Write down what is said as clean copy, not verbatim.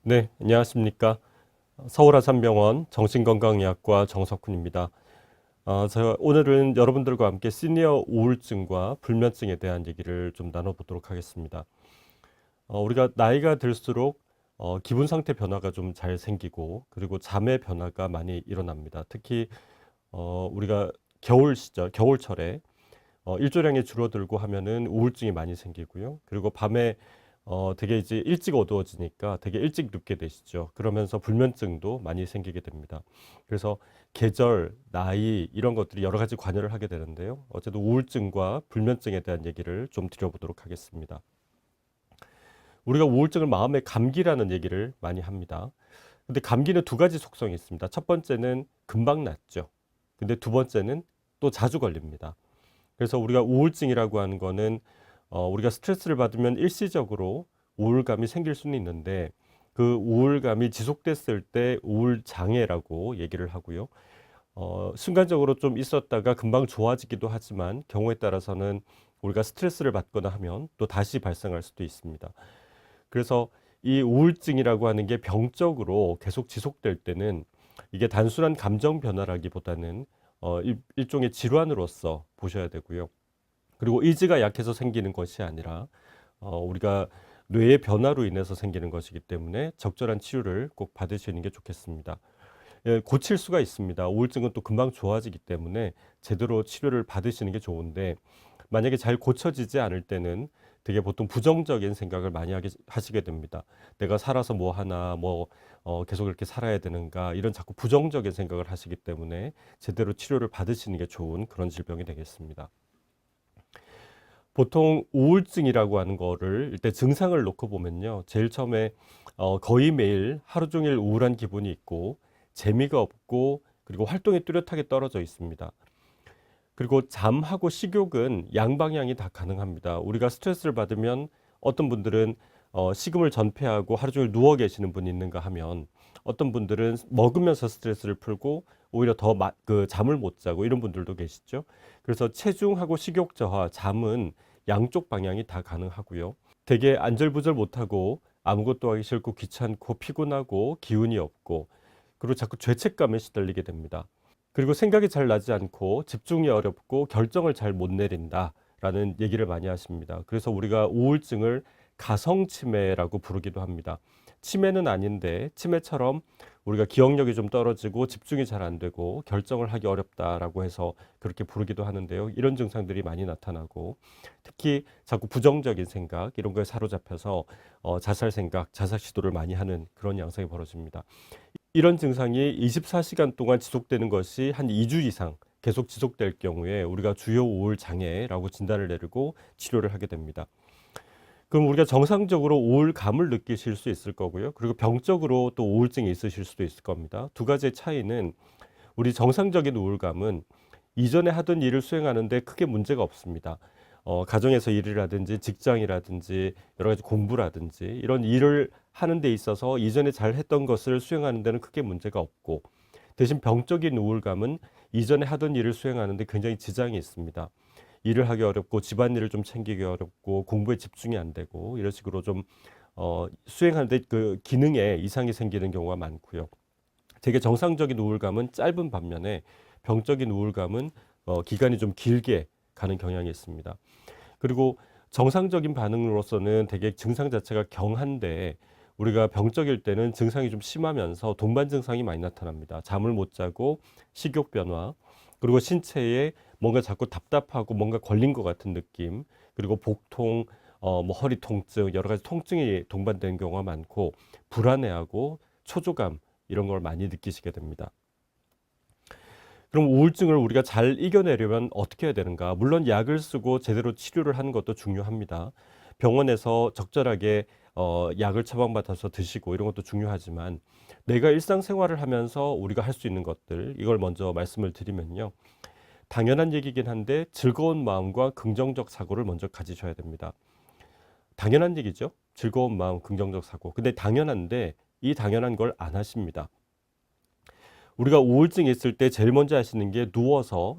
네, 안녕하십니까. 서울아산병원 정신건강의학과 정석훈입니다. 제가 오늘은 여러분들과 함께 시니어 우울증과 불면증에 대한 얘기를 좀 나눠보도록 하겠습니다. 우리가 나이가 들수록 기분 상태 변화가 좀 잘 생기고 그리고 잠의 변화가 많이 일어납니다. 특히 우리가 겨울 시절, 겨울철에 일조량이 줄어들고 하면은 우울증이 많이 생기고요. 그리고 밤에 되게 이제 일찍 어두워지니까 되게 일찍 눕게 되시죠. 그러면서 불면증도 많이 생기게 됩니다. 그래서 계절, 나이 이런 것들이 여러 가지 관여를 하게 되는데요. 어쨌든 우울증과 불면증에 대한 얘기를 좀 드려보도록 하겠습니다. 우리가 우울증을 마음의 감기라는 얘기를 많이 합니다. 근데 감기는 두 가지 속성이 있습니다. 첫 번째는 금방 낫죠. 근데 두 번째는 또 자주 걸립니다. 그래서 우리가 우울증이라고 하는 거는 우리가 스트레스를 받으면 일시적으로 우울감이 생길 수는 있는데 그 우울감이 지속됐을 때 우울장애라고 얘기를 하고요. 순간적으로 좀 있었다가 금방 좋아지기도 하지만 경우에 따라서는 우리가 스트레스를 받거나 하면 또 다시 발생할 수도 있습니다. 그래서 이 우울증이라고 하는 게 병적으로 계속 지속될 때는 이게 단순한 감정 변화라기보다는 일종의 질환으로서 보셔야 되고요. 그리고 의지가 약해서 생기는 것이 아니라 우리가 뇌의 변화로 인해서 생기는 것이기 때문에 적절한 치료를 꼭 받으시는 게 좋겠습니다. 예, 고칠 수가 있습니다. 우울증은 또 금방 좋아지기 때문에 제대로 치료를 받으시는 게 좋은데 만약에 잘 고쳐지지 않을 때는 되게 보통 부정적인 생각을 많이 하시게 됩니다. 내가 살아서 뭐 하나, 계속 이렇게 살아야 되는가, 이런 자꾸 부정적인 생각을 하시기 때문에 제대로 치료를 받으시는 게 좋은 그런 질병이 되겠습니다. 보통 우울증이라고 하는 거를 일단 증상을 놓고 보면요. 제일 처음에 거의 매일 하루 종일 우울한 기분이 있고 재미가 없고 그리고 활동이 뚜렷하게 떨어져 있습니다. 그리고 잠하고 식욕은 양방향이 다 가능합니다. 우리가 스트레스를 받으면 어떤 분들은 식음을 전폐하고 하루 종일 누워 계시는 분이 있는가 하면 어떤 분들은 먹으면서 스트레스를 풀고 오히려 더 잠을 못 자고 이런 분들도 계시죠. 그래서 체중하고 식욕 저하, 잠은 양쪽 방향이 다 가능하고요. 되게 안절부절 못하고 아무것도 하기 싫고 귀찮고 피곤하고 기운이 없고 그리고 자꾸 죄책감에 시달리게 됩니다. 그리고 생각이 잘 나지 않고 집중이 어렵고 결정을 잘 못 내린다라는 얘기를 많이 하십니다. 그래서 우리가 우울증을 가성치매라고 부르기도 합니다. 치매는 아닌데 치매처럼 우리가 기억력이 좀 떨어지고 집중이 잘 안 되고 결정을 하기 어렵다라고 해서 그렇게 부르기도 하는데요. 이런 증상들이 많이 나타나고 특히 자꾸 부정적인 생각 이런 거에 사로잡혀서 자살 생각, 자살 시도를 많이 하는 그런 양상이 벌어집니다. 이런 증상이 24시간 동안 지속되는 것이 한 2주 이상 계속 지속될 경우에 우리가 주요 우울 장애라고 진단을 내리고 치료를 하게 됩니다. 그럼 우리가 정상적으로 우울감을 느끼실 수 있을 거고요. 그리고 병적으로 또 우울증이 있으실 수도 있을 겁니다. 두 가지의 차이는 우리 정상적인 우울감은 이전에 하던 일을 수행하는데 크게 문제가 없습니다. 가정에서 일이라든지 직장이라든지 여러 가지 공부라든지 이런 일을 하는 데 있어서 이전에 잘 했던 것을 수행하는 데는 크게 문제가 없고 대신 병적인 우울감은 이전에 하던 일을 수행하는 데 굉장히 지장이 있습니다. 일을 하기 어렵고 집안일을 좀 챙기기 어렵고 공부에 집중이 안 되고 이런 식으로 좀 수행하는데 그 기능에 이상이 생기는 경우가 많고요. 되게 정상적인 우울감은 짧은 반면에 병적인 우울감은 기간이 좀 길게 가는 경향이 있습니다. 그리고 정상적인 반응으로서는 되게 증상 자체가 경한데 우리가 병적일 때는 증상이 좀 심하면서 동반 증상이 많이 나타납니다. 잠을 못 자고 식욕 변화, 그리고 신체에 뭔가 자꾸 답답하고 뭔가 걸린 것 같은 느낌, 그리고 복통, 허리 통증, 여러 가지 통증이 동반되는 경우가 많고 불안해하고 초조감 이런 걸 많이 느끼시게 됩니다. 그럼 우울증을 우리가 잘 이겨내려면 어떻게 해야 되는가? 물론 약을 쓰고 제대로 치료를 하는 것도 중요합니다. 병원에서 적절하게 약을 처방받아서 드시고 이런 것도 중요하지만 내가 일상생활을 하면서 우리가 할 수 있는 것들 이걸 먼저 말씀을 드리면요. 당연한 얘기긴 한데 즐거운 마음과 긍정적 사고를 먼저 가지셔야 됩니다. 당연한 얘기죠. 즐거운 마음, 긍정적 사고. 근데 당연한데 이 당연한 걸 안 하십니다. 우리가 우울증이 있을 때 제일 먼저 하시는 게 누워서